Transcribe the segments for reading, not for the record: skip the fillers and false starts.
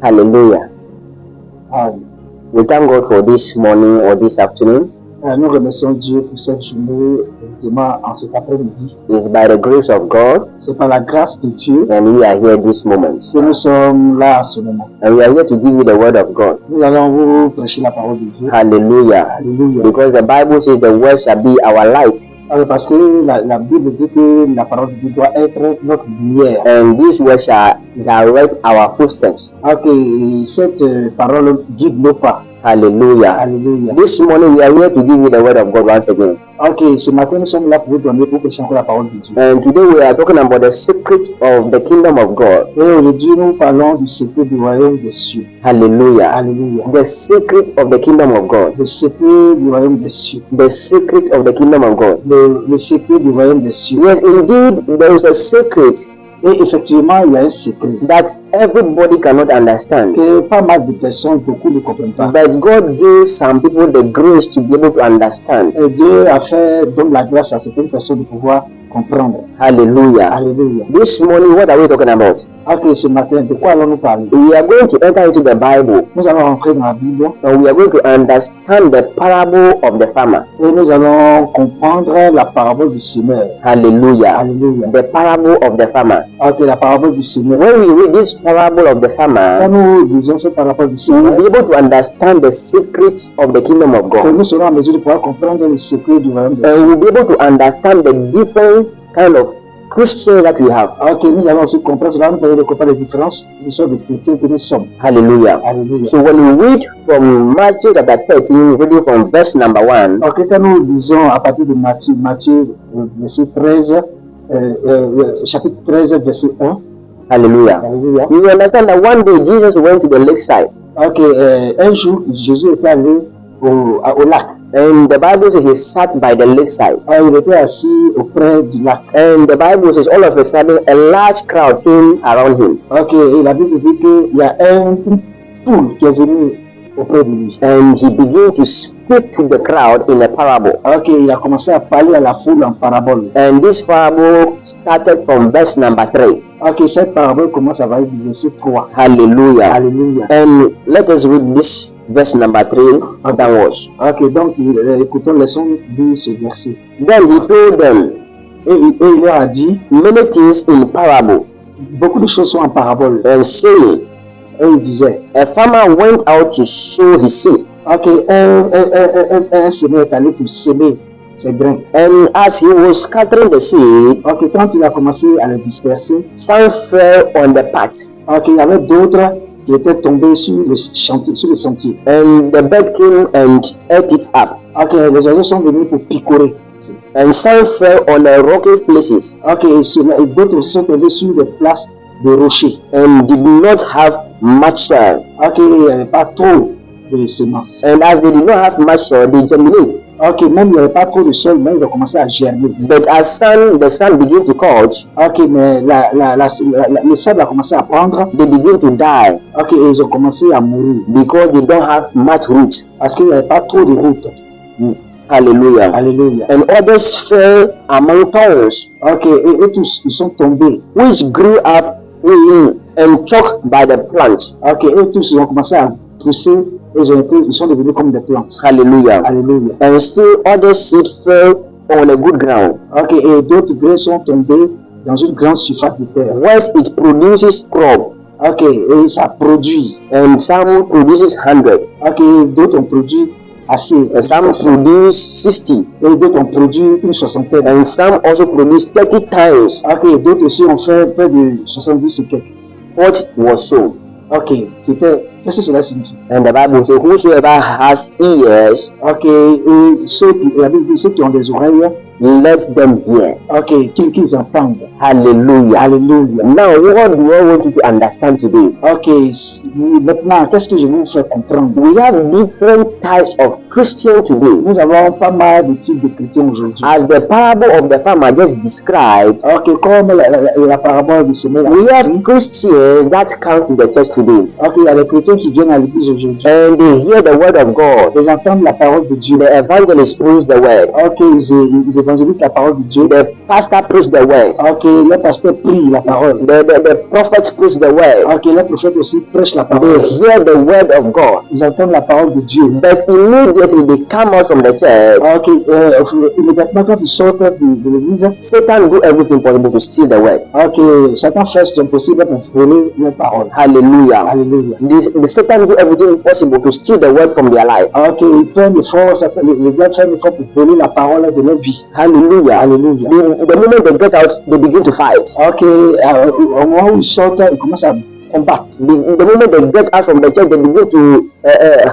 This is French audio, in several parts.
Hallelujah. Amen. We thank God for this morning or this afternoon. Nous remercions Dieu pour cette journée, évidemment, en cet après-midi. It's by the grace of God, C'est par la grâce de Dieu and we are here this moment. que nous sommes là en ce moment. And we are here to give you the word of God. Nous allons vous prêcher la parole de Dieu. Hallelujah. Alléluia. Because the Bible says the word shall be our light. Parce que la Bible dit que la parole de Dieu doit être notre lumière. And this word shall direct our footsteps. Ok, cette parole guide nos pas. Hallelujah. Alléluia. This morning we are here to give you the word of God once again. Ok, ce matin nous sommes là pour vous donner, pour prêcher encore la parole de Dieu. And today we are talking about the secret of the kingdom of God. Et aujourd'hui nous parlons du secret du royaume des cieux. Hallelujah. Alléluia. The secret of the kingdom of God. Le secret du royaume des cieux. The secret of the kingdom of God. Le secret du royaume des cieux. Yes, indeed, there is a secret Et effectivement, il y a un secret that everybody cannot understand. que pas mal de personnes, beaucoup ne comprennent pas. But God gave some people the grace to be able to understand. Et Dieu a fait, donne la grâce à certaines personnes de pouvoir comprendre. Hallelujah. Alléluia. This morning, what are we talking about? Ok, ce matin, de quoi allons-nous parler? We are going to enter into the Bible Nous allons rentrer dans la Bible and we are going to understand the parable of the farmer. et nous allons comprendre la parabole du semeur. Hallelujah. Alléluia. The parable of the farmer. Ok, la parabole du semeur. When we read this parable of the Quand farmer, nous lisons cette parabole du we will semeur, be able to understand the secrets of the kingdom of God. nous serons en mesure de pouvoir comprendre le secret du royaume des cieux. And we'll be able to understand the different kind of Christians that we have. Ok, nous allons aussi comprendre, cela nous permet de comprendre les différences du sort de chrétiens que nous sommes. Hallelujah. Alléluia. So when we read from Matthew chapter 13, reading from verse number 1, Ok, quand nous lisons à partir de Matthieu verset 13, chapitre 13, verset 1. hallelujah, Alléluia. we will understand that one day Jesus went to the lakeside. Ok, un jour, Jésus était allé au lac. And the Bible says he sat by the lakeside. Il était assis auprès du lac. And the Bible says all of a sudden a large crowd came around him. Ok, et la Bible dit qu'il y a une foule qui est venue auprès de lui. And he began to speak to the crowd in a parable. Ok, il a commencé à parler à la foule en parabole. And this parable started from verse number 3. Ok, cette parabole commence à parler du verset 3. Hallelujah. Alléluia. And let us read this verse number 3 downwards. Ok, donc écoutons, laissons lire ce verset. Then he told them Et il leur a dit, many things in parable, beaucoup de choses sont en parabole. and saying, Et il disait, a farmer went out to sow his seed. ok, un semeur est allé pour semer ses grains. And as he was scattering the seed, Ok, quand il a commencé à les disperser, some fell on the path, ok, il y avait d'autres qui étaient tombés sur le sentier. and the bird came and ate it up. Ok, les oiseaux sont venus pour picorer. And some fell on the rocky places, Ok, et d'autres sont tombés sur des places de rochers. and did not have much soil. Ok, il n'y avait pas trop de semences. And as they did not have much soil, they germinate. Ok, même il n'y avait pas trop de sol, mais ils ont commencé à germer. But as the sun began to coach, Ok, mais le sol a commencé à prendre. they began to die Ok, et ils ont commencé à mourir. because they don't have much root. Parce qu'il n'y avait pas trop de route. Hallelujah. Alléluia. And others fell among thorns, Ok, et tous, ils sont tombés. which grew up and choked by the plant. Ok, et tous, ils ont commencé à pousser. Et ils sont devenus comme des plantes. Hallelujah. Alléluia. And still other seed fell on a good ground, Ok, et d'autres grains sont tombés dans une grande surface de terre. where it produces crop, Ok, et ça produit. and some produces 100, Ok, d'autres ont produit assez. and some produce 60, Et d'autres ont produit une soixantaine. and some also produce 30 times Ok, et d'autres aussi ont fait près de 70 et quelques. what was sown. Ok, qu'est-ce que cela signifie? And the Bible says, whosoever has ears, Ok, et la Bible dit ceux qui ont des oreilles, let them hear. ok, qu'ils entendent. Hallelujah. Alléluia. Now, what do I want you to understand today? Ok, maintenant, qu'est-ce que je vais vous faire comprendre? We have different types of Christians today. Nous avons pas mal de types de chrétiens aujourd'hui. As the parable of the farmer just described, Ok, comme la parabole du semeur. we have Christians that come to the church today, Ok, il y a des chrétiens qui viennent à l'église aujourd'hui. and they hear the word of God. Ils entendent la parole de Dieu. The evangelist preach the word, Ok, ils l'évangéliste la parole de Dieu. The pastor preach the word. Ok, le pasteur prie la parole. The prophet preach the word. Ok, le prophète aussi prêche la They parole. hear the word of God. Ils entendent la parole de Dieu. But immediately they come out from the church. Ok, immédiatement quand ils sortent de l'église, Satan do everything possible to steal the word. ok, Satan fait ce possible pour voler les paroles. Hallelujah. Alléluia. The Satan do everything possible to steal the word from their life. Ok, ils prennent l'effort, les gars prennent l'effort pour voler la parole de leur vie. Hallelujah. Alléluia. The moment they get out, they begin to fight. Ok, au moment où ils sortent, ils commencent à combattre. The moment they get out from the church, they begin to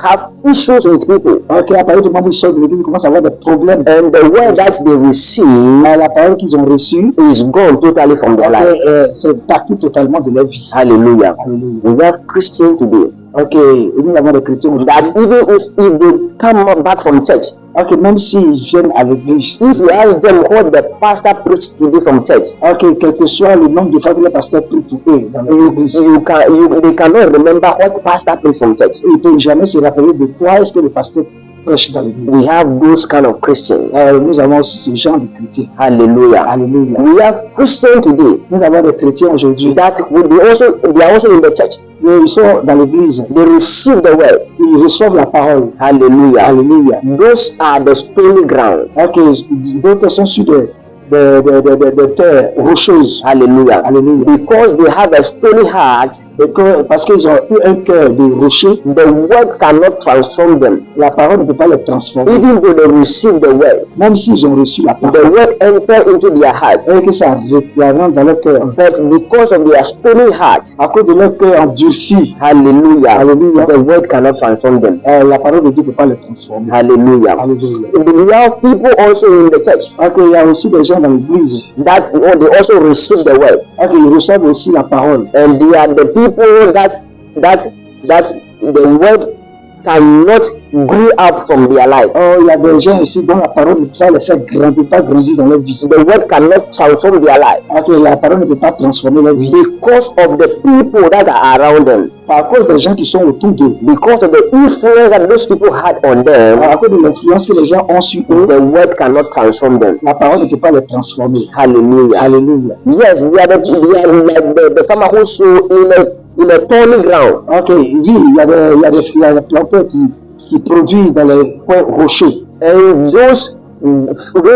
have issues with people. Ok, à partir du moment où ils sortent de l'église, ils commencent à avoir des problèmes. And the word that they receive La parole qu'ils ont reçue, is gone totally from their life. c'est parti totalement de leur vie. Hallelujah. Alléluia. We have Christians today Ok, nous avons des chrétiens aujourd'hui. that even if they come back from church, Ok, même s'ils viennent à l'église, if you ask them what the pastor preached today from church, ok, quel que soit le nombre de fois que le pasteur prie pour eux dans l'église, they cannot remember what pastor preached from church. ils ne peuvent jamais se rappeler de quoi est-ce que le pasteur prêche dans l'église. We have those kind of Christians. Nous avons aussi ce genre de chrétiens. Hallelujah. Alléluia. We have Christians today Nous avons des chrétiens aujourd'hui. that they are also in the church. Ils sont dans l'église. They receive the word. Ils reçoivent la parole. Hallelujah. Alléluia. Those are the stony ground. Ok, d'autres sont sur des terres rocheuses. Hallelujah. Alléluia. Because they have a stony heart, Parce qu'ils ont eu un cœur de rocher, the word cannot transform them. la parole ne peut pas les transformer. Even though they receive the word, Même s'ils ont reçu la the parole, word enter into their heart. et que ça rentre dans leur cœur. But because of their stony heart, À cause de leur cœur endurci, hallelujah, Hallelujah. the word cannot transform them. la parole de Dieu ne peut pas les transformer. Hallelujah. Alléluia. We have people also in the church Ok, il y a aussi des gens dans l'église. that they also receive the word, Ok, ils reçoivent aussi la parole. and they are the people that the word cannot grow up from their life. Oh, il y a des gens aussi dont la parole ne peut pas les faire grandir, pas grandir dans leur vie. The word cannot transform their life Ok, la parole ne peut pas transformer leur vie. because of the people that are around them, À cause des gens qui sont autour d'eux. because of the influence that those people had on them. À cause de l'influence que les gens ont sur eux, The word cannot transform them. la parole ne peut pas les transformer. Hallelujah. Alléluia. Yes, they are like the farmer who sow in a thorny ground. Ok, oui, il y a des planteurs qui produisent dans les coins rocheux. And those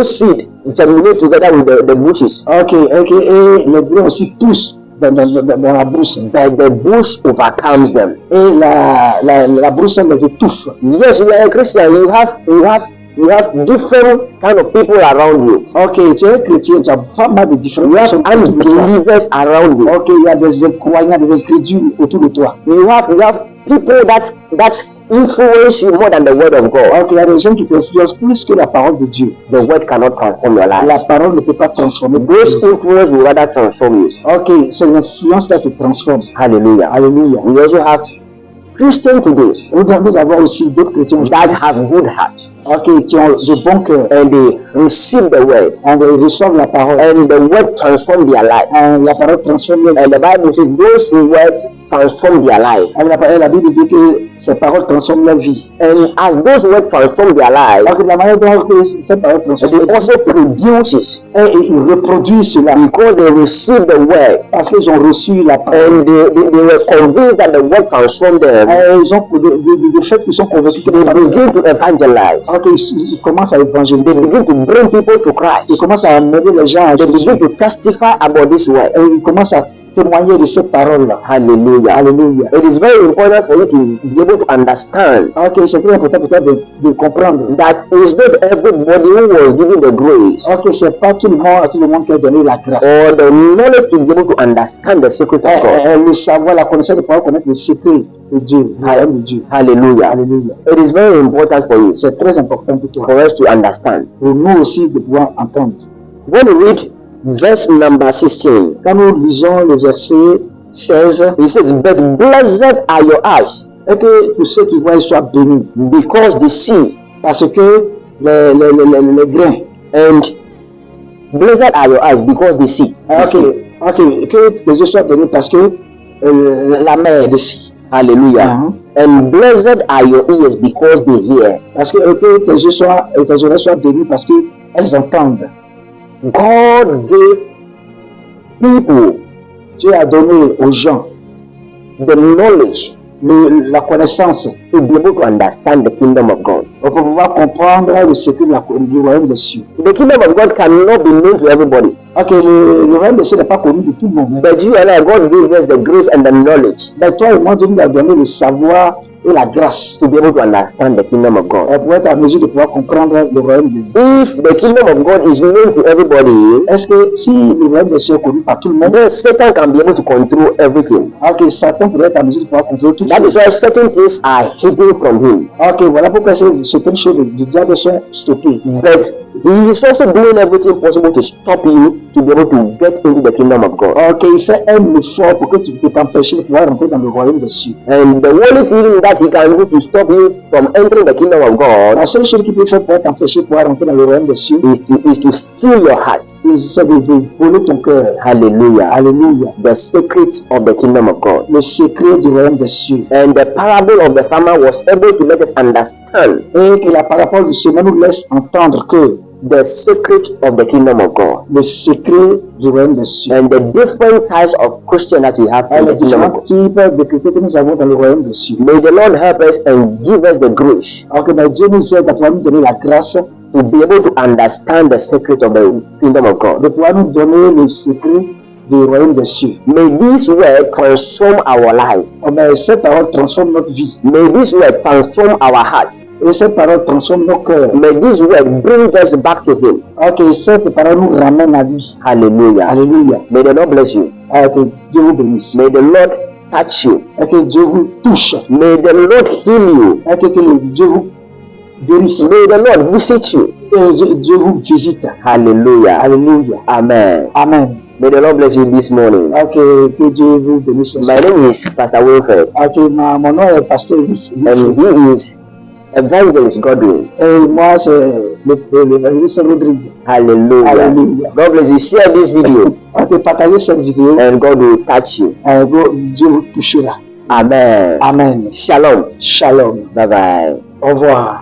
seeds germinate together with the bushes. Ok, et les grains aussi poussent dans la brousse. But the bush overcomes them. Et la brousse les étouffe. Yes, you are a Christian. You have different kind of people around you. Ok, tu es chrétien, tu as pas mal de différentes You have personnes autour de toi. unbelievers around you. Ok, il y a des incroyants, des incrédules autour de toi. You have people that influence you more than the word of God. Ok, il y a des gens qui t'influencent plus que la parole de Dieu. The word cannot transform your life. La parole ne peut pas transformer. Those influence will rather transform you. Ok, c'est l'influence-là qui transforme. Hallelujah. Alléluia. We also have Christians today Nous avons aussi d'autres chrétiens that have good heart, ok, qui ont de bons cœurs. and they receive the word, Ils reçoivent la parole. and the word transform their life. La parole transforme leur vie. And the Bible says those words transform their life. La Bible dit que ces paroles transforment leur vie. And as those words transform their life, Donc, la manière dont ces paroles transforment, they also produces et ils reproduisent cela because they receive the word, parce qu'ils ont reçu la parole. and they were convinced that the word transformed them. Ils ont de fait qu'ils sont convaincus que They begin to evangelize. donc, ils commencent à They évangéliser. begin to bring people to Ils Christ. commencent à amener les gens à They Jésus. begin to testify about this word. Et ils commencent à témoigner de cette parole-là. Hallelujah. Alléluia. It is very important for you to be able to understand Ok, c'est très important pour toi de comprendre. that it's not everybody who was given the grace Ok, c'est pas tout le monde, à tout le monde qui a donné la grâce. or the knowledge to be able to understand the secret of God. Le savoir, la connaissance de pouvoir connaître le secret de Dieu, le royaume de Dieu. Hallelujah. Alléluia. It is very important for you, C'est très important pour toi. for us to understand. Pour nous aussi de pouvoir entendre. When we read verse number 16, Quand nous lisons le verset 16, it says, "But blessed are your eyes, et que tous ceux qui voient soient bénis, because they see, parce que les grains, and blessed are your eyes, because they see." They see. ok, que tes yeux soient bénis parce que la mer est ici. Hallelujah. And blessed are your ears, because they hear. Parce que tes yeux soient bénis parce que elles entendent. God gave people Dieu a donné aux gens the knowledge la connaissance to be able to understand the kingdom of God. pour pouvoir comprendre le secret du royaume des cieux. The kingdom of God cannot be known to everybody. Ok, le royaume des cieux n'est pas connu de tout le monde. But you and I, God gave us the grace and the knowledge Mais toi et moi, Dieu nous a donné le savoir et la grâce to be able to understand the kingdom of God. pour être en mesure de pouvoir comprendre le royaume de Dieu. If the kingdom of God is known to everybody, Est-ce que si le royaume des cieux est connu par tout le monde, then Satan can be able to control everything. ok, Satan pourrait être en mesure de pouvoir contrôler tout ça. That is why certain things are hidden from him. Ok, voilà pourquoi certaines choses du diable sont stockées. But he is also doing everything possible to stop you to be able to get into the kingdom of God. Ok, il fait un effort pour que tu peux t'empêcher de pouvoir rentrer dans le royaume des cieux. And the only thing that he can do to stop you from entering the kingdom of God La seule chose qu'il peut faire pour t'empêcher de pouvoir rentrer dans le royaume des cieux, is to steal your heart. c'est de voler ton cœur. Hallelujah. Alléluia. The secret of the kingdom of God. Le secret du royaume des cieux. And the parable of the farmer was able to let us understand Et que la parabole du chemin nous laisse entendre que the secret of the kingdom of God le secret du royaume des cieux. and the different types of Christian that we have in Les the kingdom of différents God. types de chrétiens que nous avons dans le royaume des cieux. May the Lord help us and give us the grace Alors que Dieu nous aide à pouvoir nous donner la grâce to be able to understand the secret of the kingdom of God. de pouvoir nous donner le secret du royaume des cieux. May this word transform our life. Oh ben, cette parole transforme notre vie. May this word transform our heart. Et cette parole transforme nos cœurs. May this word bring us back to Him. Ok, cette parole nous ramène à lui. Hallelujah. Alléluia. May the Lord bless you. Que Dieu vous bénisse. May the Lord touch you. Et que Dieu vous touche. May the Lord heal you. Et que Dieu vous guérisse. May the Lord visit you. Et Dieu vous visite. Hallelujah. Alléluia. Amen. Amen. May the Lord bless you this morning. Ok, que Dieu vous bénisse. My name is Pastor Wilfred, Ok, mon nom est Pasteur and he is Evangelist Godwin. Et moi, c'est l'évangéliste Rodrigue. Hallelujah. Hallelujah. God bless you. Share this video, Ok, partagez cette vidéo. and God will touch you. Dieu vous touchera. Amen. Amen. Shalom. Shalom. Bye bye. Au revoir.